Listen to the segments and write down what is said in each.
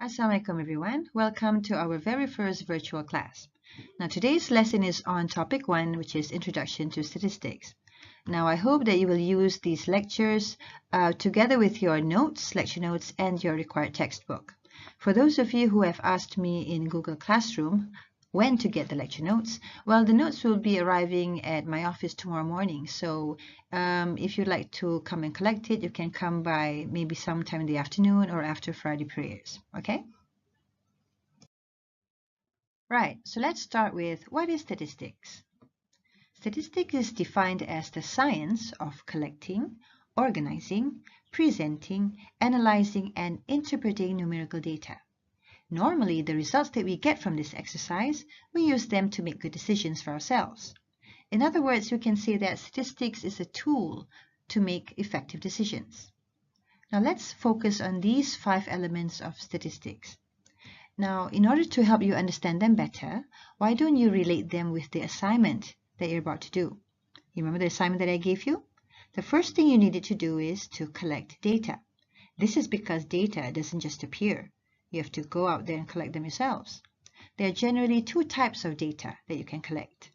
Assalamualaikum everyone. Welcome to our very first virtual class. Now today's lesson is on topic 1, which is Introduction to Statistics. Now I hope that you will use these lectures together with your notes, lecture notes, and your required textbook. For those of you who have asked me in Google Classroom when to get the lecture notes, well, the notes will be arriving at my office tomorrow morning. So if you'd like to come and collect it, you can come by maybe sometime in the afternoon or after Friday prayers, okay? Right, so let's start with what is statistics? Statistics is defined as the science of collecting, organizing, presenting, analyzing, and interpreting numerical data. Normally, the results that we get from this exercise, we use them to make good decisions for ourselves. In other words, we can say that statistics is a tool to make effective decisions. Now let's focus on these 5 elements of statistics. Now, in order to help you understand them better, why don't you relate them with the assignment that you're about to do? You remember the assignment that I gave you? The first thing you needed to do is to collect data. This is because data doesn't just appear. You have to go out there and collect them yourselves. There are generally 2 types of data that you can collect.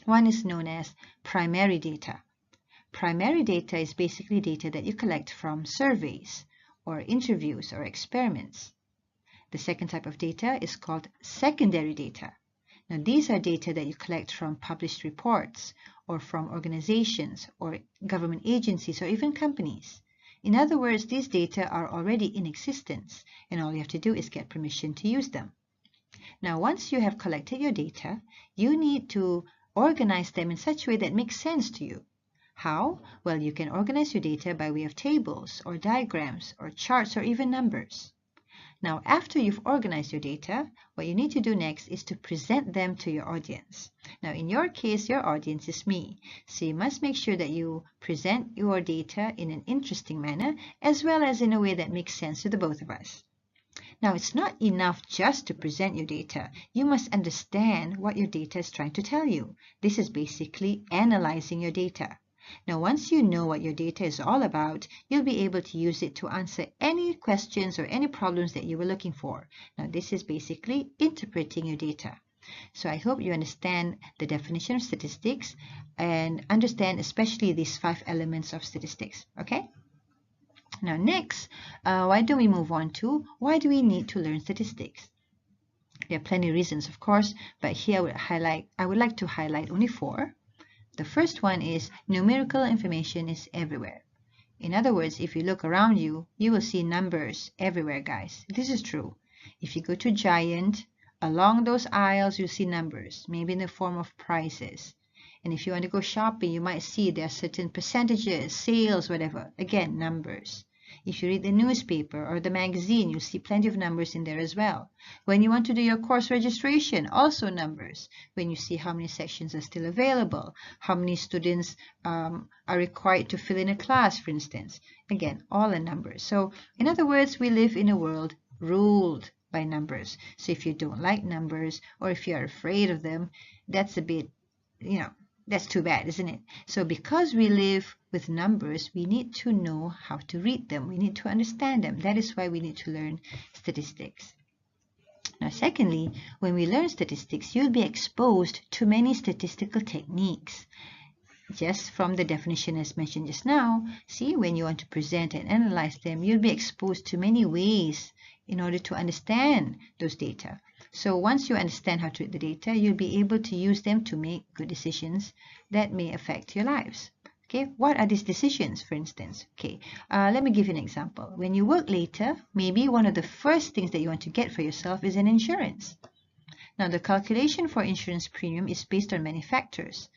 One is known as primary data. Primary data is basically data that you collect from surveys or interviews or experiments. The second type of data is called secondary data. Now, these are data that you collect from published reports or from organizations or government agencies or even companies. In other words, these data are already in existence and all you have to do is get permission to use them. Now, once you have collected your data, you need to organize them in such a way that makes sense to you. How? Well, you can organize your data by way of tables or diagrams or charts or even numbers. Now, after you've organized your data, what you need to do next is to present them to your audience. Now, in your case, your audience is me. So you must make sure that you present your data in an interesting manner, as well as in a way that makes sense to the both of us. Now, it's not enough just to present your data. You must understand what your data is trying to tell you. This is basically analyzing your data. Now, once you know what your data is all about, you'll be able to use it to answer any questions or any problems that you were looking for. Now, this is basically interpreting your data. So I hope you understand the definition of statistics and understand especially these 5 elements of statistics, okay? Now, next, why don't we move on to why do we need to learn statistics? There are plenty of reasons, of course, but here I would like to highlight only 4. The first one is numerical information is everywhere. In other words, if you look around you, you will see numbers everywhere, guys. This is true. If you go to Giant, along those aisles, you'll see numbers, maybe in the form of prices. And if you want to go shopping, you might see there are certain percentages, sales, whatever. Again, numbers. If you read the newspaper or the magazine, you'll see plenty of numbers in there as well. When you want to do your course registration, also numbers. When you see how many sections are still available, how many students are required to fill in a class, for instance. Again, all are numbers. So, in other words, we live in a world ruled by numbers. So if you don't like numbers or if you are afraid of them, that's a bit, that's too bad, isn't it? So because we live with numbers, we need to know how to read them. We need to understand them. That is why we need to learn statistics. Now, secondly, when we learn statistics, you'll be exposed to many statistical techniques. Just from the definition as mentioned just now, see, when you want to present and analyze them, you'll be exposed to many ways in order to understand those data. So once you understand how to read the data, you'll be able to use them to make good decisions that may affect your lives. Okay, what are these decisions, for instance? Okay, let me give you an example. When you work later, maybe one of the first things that you want to get for yourself is an insurance. Now, the calculation for insurance premium is based on many factors,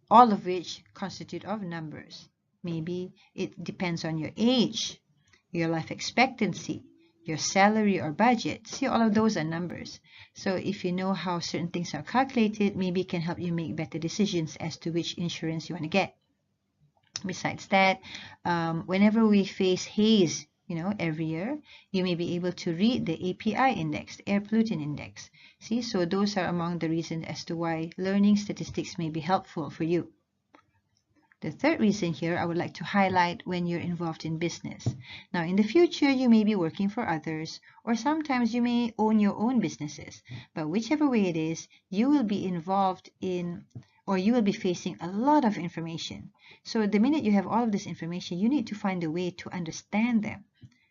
all of which constitute of numbers. Maybe it depends on your age, your life expectancy, your salary or budget. See, all of those are numbers. So if you know how certain things are calculated, maybe it can help you make better decisions as to which insurance you want to get. Besides that, whenever we face haze, every year, you may be able to read the API index, the air pollutant index. See, so those are among the reasons as to why learning statistics may be helpful for you. The third reason here I would like to highlight when you're involved in business. Now, in the future, you may be working for others, or sometimes you may own your own businesses. But whichever way it is, you will be involved in, or you will be facing a lot of information. So the minute you have all of this information, you need to find a way to understand them.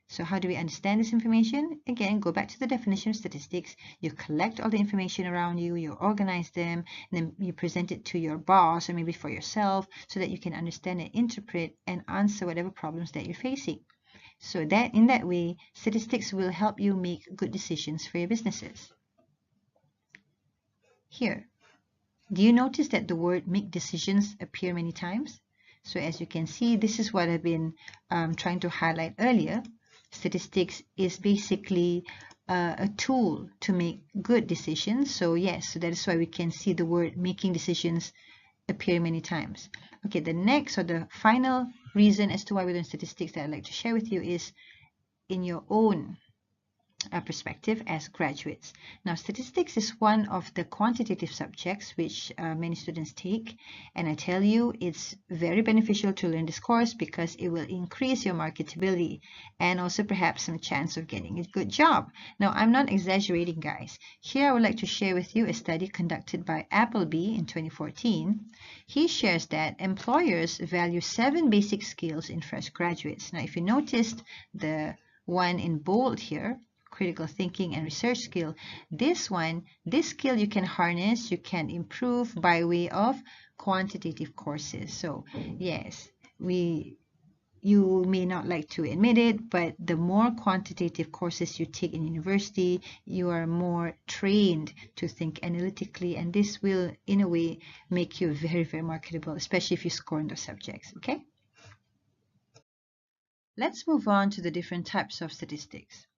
So how do we understand this information? Again, go back to the definition of statistics. You collect all the information around you, you organize them, and then you present it to your boss or maybe for yourself so that you can understand and interpret and answer whatever problems that you're facing. So that in that way, statistics will help you make good decisions for your businesses. Here, do you notice that the word make decisions appear many times? So as you can see, this is what I've been trying to highlight earlier. Statistics is basically a tool to make good decisions. So yes, so that is why we can see the word making decisions appear many times. Okay, the next or the final reason as to why we learn statistics that I'd like to share with you is in your own perspective as graduates. Now, statistics is one of the quantitative subjects which many students take, and I tell you it's very beneficial to learn this course because it will increase your marketability and also perhaps some chance of getting a good job. Now, I'm not exaggerating, guys. Here I would like to share with you a study conducted by Appleby in 2014. He shares that employers value 7 basic skills in fresh graduates. Now, if you noticed the one in bold here, critical thinking and research skill, this skill you can harness, you can improve by way of quantitative courses. So yes, you may not like to admit it, but the more quantitative courses you take in university, you are more trained to think analytically, and this will in a way make you very, very marketable, especially if you score in those subjects. Okay, let's move on to the different types of statistics.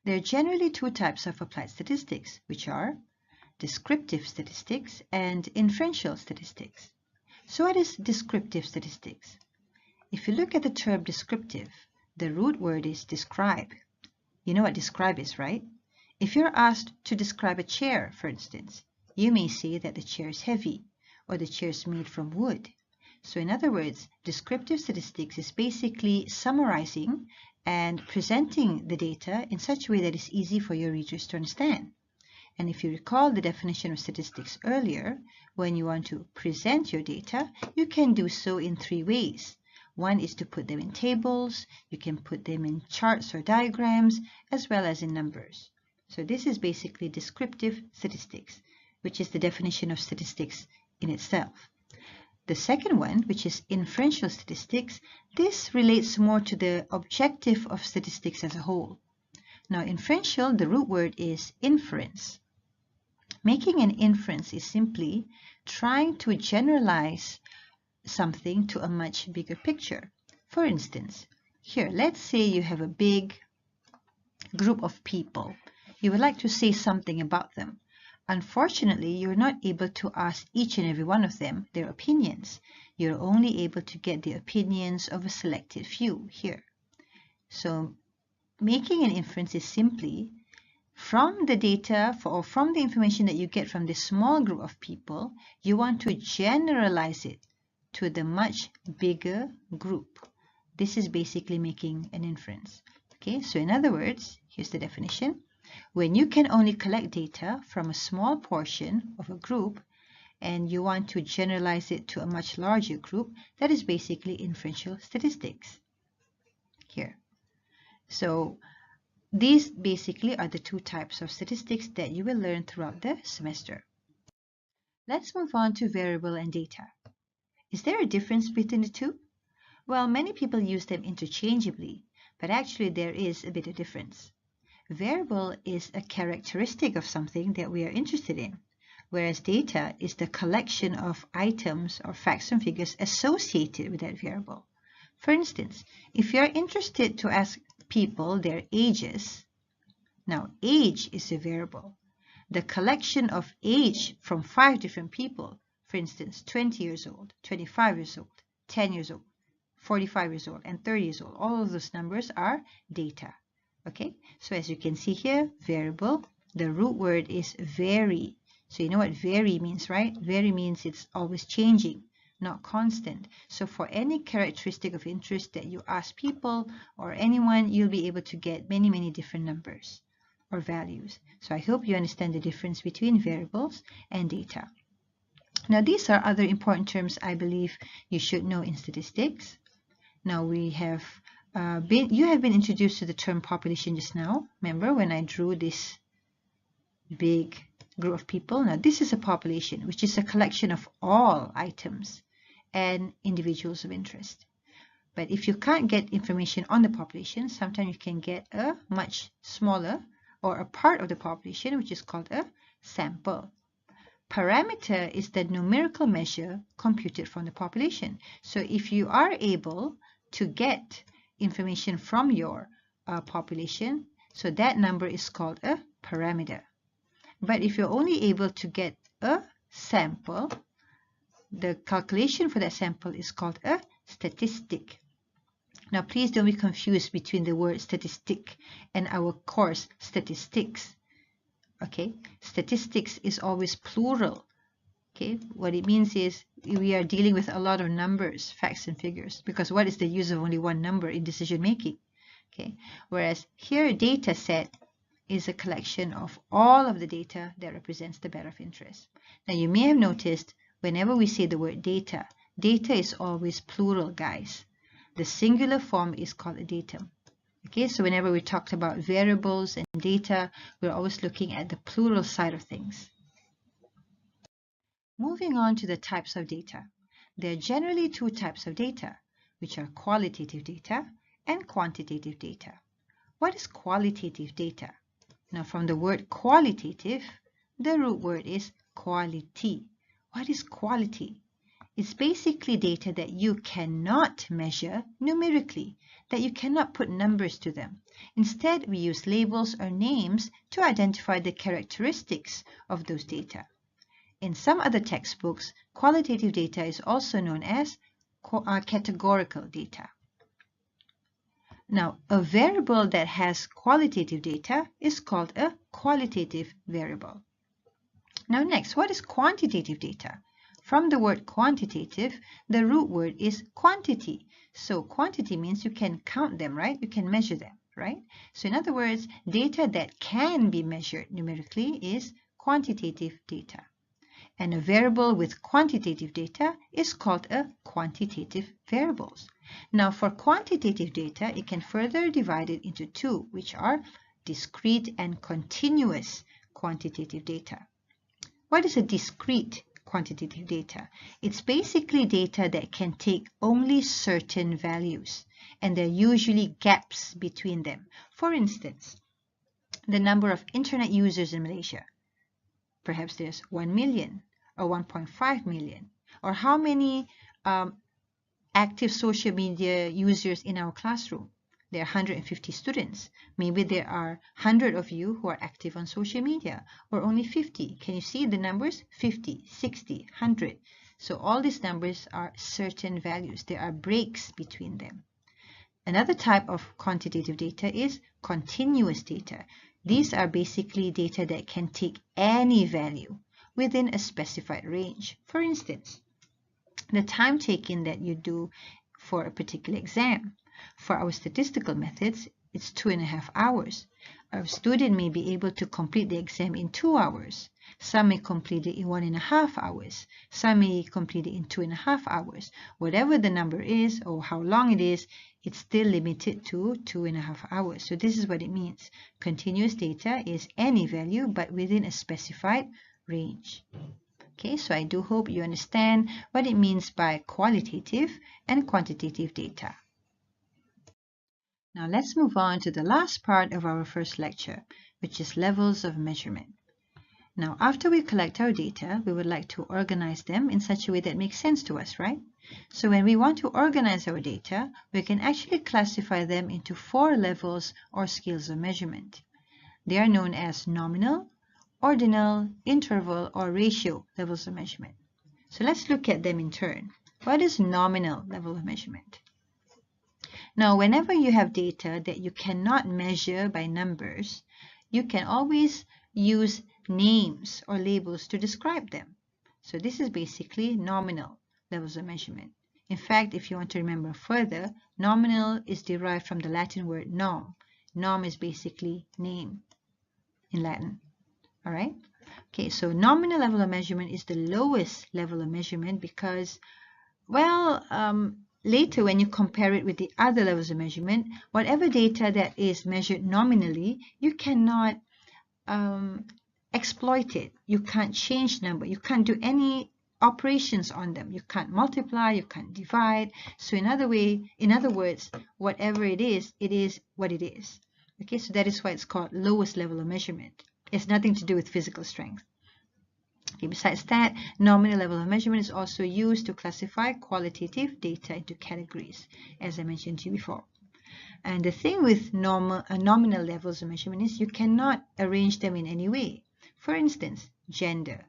There are generally 2 types of applied statistics, which are descriptive statistics and inferential statistics. So what is descriptive statistics? If you look at the term descriptive, the root word is describe. You know what describe is, right? If you're asked to describe a chair, for instance, you may say that the chair is heavy or the chair is made from wood. So in other words, descriptive statistics is basically summarizing and presenting the data in such a way that is easy for your readers to understand. And if you recall the definition of statistics earlier, when you want to present your data, you can do so in 3 ways. One is to put them in tables, you can put them in charts or diagrams, as well as in numbers. So this is basically descriptive statistics, which is the definition of statistics in itself. The second one, which is inferential statistics, this relates more to the objective of statistics as a whole. Now, inferential, the root word is inference. Making an inference is simply trying to generalize something to a much bigger picture. For instance, here, let's say you have a big group of people. You would like to say something about them. Unfortunately, you're not able to ask each and every one of them their opinions. You're only able to get the opinions of a selected few here. So making an inference is simply from the data or from the information that you get from this small group of people, you want to generalize it to the much bigger group. This is basically making an inference. Okay, so in other words, here's the definition. When you can only collect data from a small portion of a group and you want to generalize it to a much larger group, that is basically inferential statistics here. So these basically are the 2 types of statistics that you will learn throughout the semester. Let's move on to variable and data. Is there a difference between the 2? Well, many people use them interchangeably, but actually there is a bit of difference. Variable is a characteristic of something that we are interested in, whereas data is the collection of items or facts and figures associated with that variable. For instance, if you're interested to ask people their ages, now age is a variable. The collection of age from 5 different people, for instance, 20 years old, 25 years old, 10 years old, 45 years old, and 30 years old, all of those numbers are data. Okay, so as you can see here, variable, the root word is vary. So you know what vary means, right? Vary means it's always changing. not constant. So for any characteristic of interest that you ask people or anyone, you'll be able to get many, many different numbers or values. So I hope you understand the difference between variables and data. Now, these are other important terms I believe you should know in statistics. Now, you have been introduced to the term population just now. Remember when I drew this big group of people? Now, this is a population, which is a collection of all items and individuals of interest. But if you can't get information on the population, sometimes you can get a much smaller or a part of the population, which is called a sample. Parameter is the numerical measure computed from the population. So if you are able to get information from your population, so that number is called a parameter. But if you're only able to get a sample, the calculation for that sample is called a statistic. Now, please don't be confused between the word statistic and our course statistics. Okay, statistics is always plural. Okay, what it means is we are dealing with a lot of numbers, facts and figures, because what is the use of only one number in decision making? Okay, whereas here data set is a collection of all of the data that represents the bed of interest. Now you may have noticed whenever we say the word data, data is always plural, guys. The singular form is called a datum. Okay, so whenever we talked about variables and data, we're always looking at the plural side of things. Moving on to the types of data. There are generally two types of data, which are qualitative data and quantitative data. What is qualitative data? Now, from the word qualitative, the root word is quality. What is quality? It's basically data that you cannot measure numerically, that you cannot put numbers to them. Instead, we use labels or names to identify the characteristics of those data. In some other textbooks, qualitative data is also known as categorical data. Now, a variable that has qualitative data is called a qualitative variable. Now next, what is quantitative data? From the word quantitative, the root word is quantity. So quantity means you can count them, right? You can measure them, right? So in other words, data that can be measured numerically is quantitative data. And a variable with quantitative data is called a quantitative variables. Now for quantitative data, it can further divide it into two, which are discrete and continuous quantitative data. What is a discrete quantitative data? It's basically data that can take only certain values, and there are usually gaps between them. For instance, the number of internet users in Malaysia. Perhaps there's 1 million or 1.5 million. Or how many active social media users in our classroom? There are 150 students. Maybe there are 100 of you who are active on social media, or only 50. Can you see the numbers? 50, 60, 100. So all these numbers are certain values. There are breaks between them. Another type of quantitative data is continuous data. These are basically data that can take any value within a specified range. For instance, the time taken that you do for a particular exam. For our statistical methods, it's 2.5 hours. A student may be able to complete the exam in 2 hours. Some may complete it in 1.5 hours. Some may complete it in 2.5 hours. Whatever the number is or how long it is, it's still limited to 2.5 hours. So this is what it means. Continuous data is any value but within a specified range. Okay, so I do hope you understand what it means by qualitative and quantitative data. Now let's move on to the last part of our first lecture, which is levels of measurement. Now, after we collect our data, we would like to organize them in such a way that makes sense to us, right? So when we want to organize our data, we can actually classify them into 4 levels or scales of measurement. They are known as nominal, ordinal, interval, or ratio levels of measurement. So let's look at them in turn. What is nominal level of measurement? Now, whenever you have data that you cannot measure by numbers, you can always use names or labels to describe them. So this is basically nominal levels of measurement. In fact, if you want to remember further, nominal is derived from the Latin word nom. Nom is basically name in Latin. All right? Okay, so nominal level of measurement is the lowest level of measurement because, well, later when you compare it with the other levels of measurement, whatever data that is measured nominally, you cannot exploit it. You can't change number. You can't do any operations on them. You can't multiply, you can't divide. So in other words, whatever it is what it is. Okay, so that is why it's called lowest level of measurement. It's nothing to do with physical strength. Okay, besides that, nominal level of measurement is also used to classify qualitative data into categories, as I mentioned to you before. And the thing with nominal levels of measurement is you cannot arrange them in any way. For instance, gender.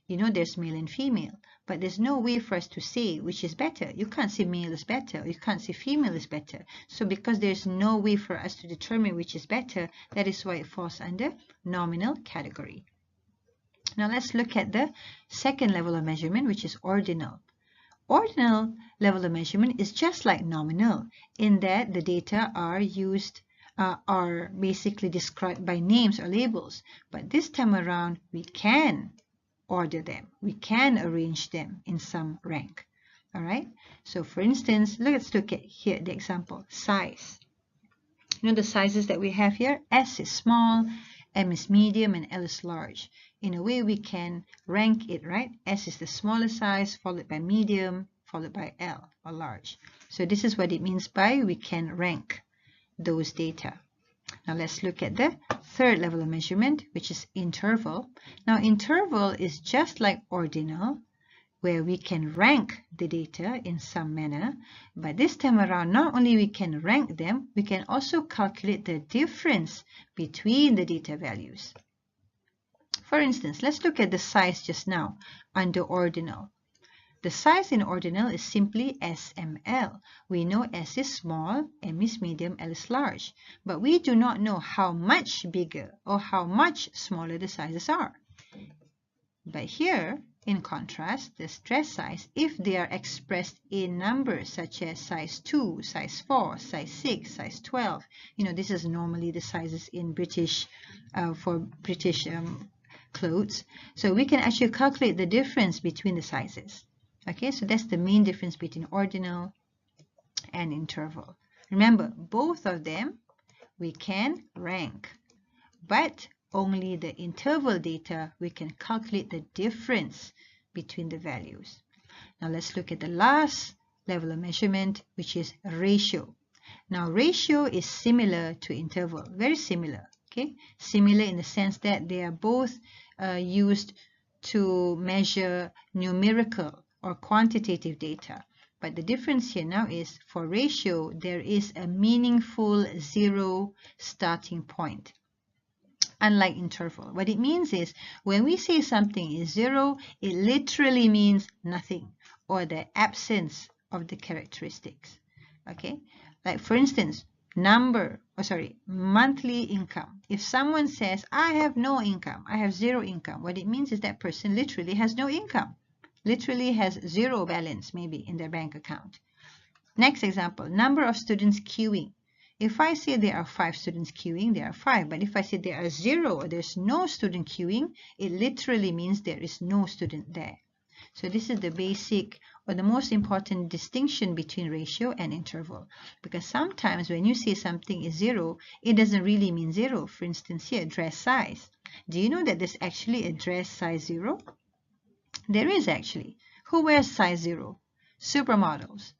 You know there's male and female, but there's no way for us to say which is better. You can't say male is better, or you can't say female is better. So because there's no way for us to determine which is better, that is why it falls under nominal category. Now let's look at the second level of measurement, which is ordinal. Ordinal level of measurement is just like nominal in that the data are basically described by names or labels, but this time around we can order them, we can arrange them in some rank. All right, so for instance, let's look at here the example size. You know the sizes that we have here: S is small, M is medium, and L is large. In a way we can rank it, right? S is the smallest size, followed by medium, followed by L or large. So this is what it means by we can rank those data. Now let's look at the third level of measurement, which is interval. Now interval is just like ordinal, where we can rank the data in some manner, but this time around not only we can rank them, we can also calculate the difference between the data values. For instance, let's look at the size just now under ordinal. The size in ordinal is simply SML. We know S is small, M is medium, L is large. But we do not know how much bigger or how much smaller the sizes are. But here, in contrast, the stress size, if they are expressed in numbers such as size 2, size 4, size 6, size 12, you know, this is normally the sizes in British, for British clothes. So we can actually calculate the difference between the sizes. Okay, so that's the main difference between ordinal and interval. Remember, both of them we can rank, but only the interval data we can calculate the difference between the values. Now let's look at the last level of measurement, which is ratio. Now ratio is similar to interval, very similar. Okay, similar in the sense that they are both used to measure numerical or quantitative data. But the difference here now is for ratio, there is a meaningful zero starting point. Unlike interval, what it means is when we say something is zero, it literally means nothing or the absence of the characteristics. Okay, like for instance, monthly income. If someone says, I have no income, I have zero income, what it means is that person literally has no income. Literally has zero balance maybe in their bank account. Next example, number of students queuing. If I say there are 5 students queuing, there are 5. But if I say there are 0 or there's no student queuing, it literally means there is no student there. So this is the basic or the most important distinction between ratio and interval. Because sometimes when you say something is 0, it doesn't really mean 0. For instance here, dress size. Do you know that there's actually a dress size 0? There is actually. Who wears size 0? Supermodels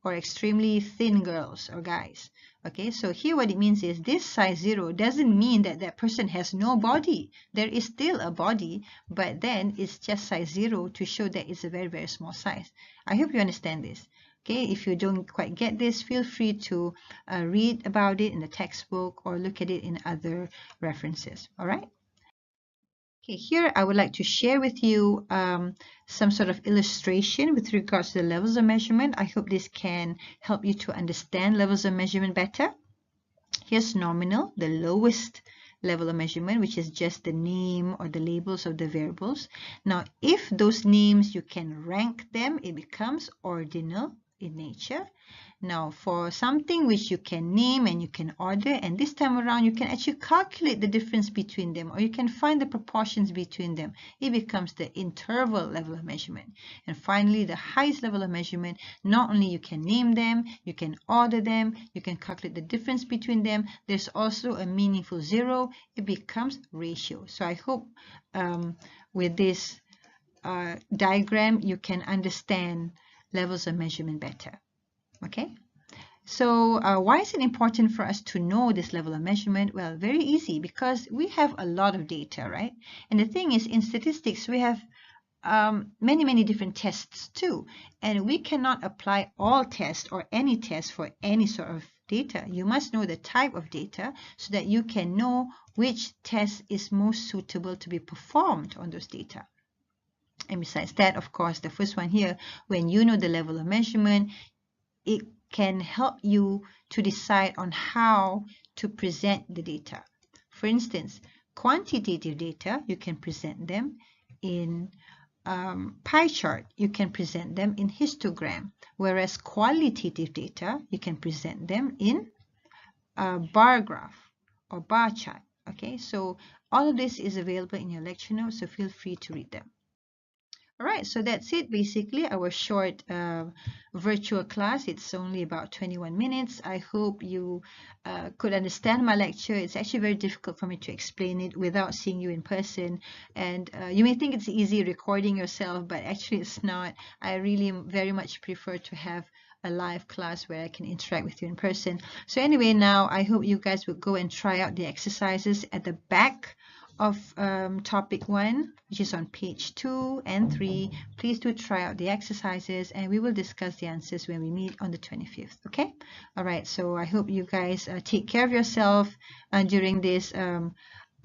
or extremely thin girls or guys. Okay, so here what it means is this size 0 doesn't mean that that person has no body. There is still a body, but then it's just size 0 to show that it's a very, very small size. I hope you understand this. Okay, if you don't quite get this, feel free to read about it in the textbook or look at it in other references. All right. Okay, here I would like to share with you some sort of illustration with regards to the levels of measurement. I hope this can help you to understand levels of measurement better. Here's nominal, the lowest level of measurement, which is just the name or the labels of the variables. Now, if those names you can rank them, it becomes ordinal in nature. Now, for something which you can name and you can order, and this time around you can actually calculate the difference between them, or you can find the proportions between them, it becomes the interval level of measurement. And finally, the highest level of measurement, not only you can name them, you can order them, you can calculate the difference between them, there's also a meaningful zero, it becomes ratio. So I hope with this diagram you can understand levels of measurement better. Okay, so why is it important for us to know this level of measurement? Well, very easy, because we have a lot of data, right? And the thing is, in statistics, we have many different tests too, and we cannot apply all tests or any test for any sort of data. You must know the type of data so that you can know which test is most suitable to be performed on those data. And besides that, of course, the first one here, when you know the level of measurement, it can help you to decide on how to present the data. For instance, quantitative data, you can present them in pie chart, you can present them in histogram, whereas qualitative data, you can present them in a bar graph or bar chart. Okay, so all of this is available in your lecture notes, so feel free to read them. All right, so that's it, basically, our short virtual class. It's only about 21 minutes. I hope you could understand my lecture. It's actually very difficult for me to explain it without seeing you in person. And you may think it's easy recording yourself, but actually it's not. I really very much prefer to have a live class where I can interact with you in person. So anyway, now I hope you guys will go and try out the exercises at the back of topic 1, which is on page 2 and 3. Please do try out the exercises, and we will discuss the answers when we meet on the 25th. Okay, all right, so I hope you guys take care of yourself during this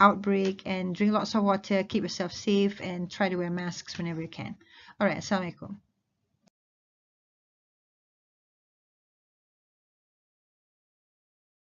outbreak, and drink lots of water, keep yourself safe, and try to wear masks whenever you can. All right, assalamualaikum.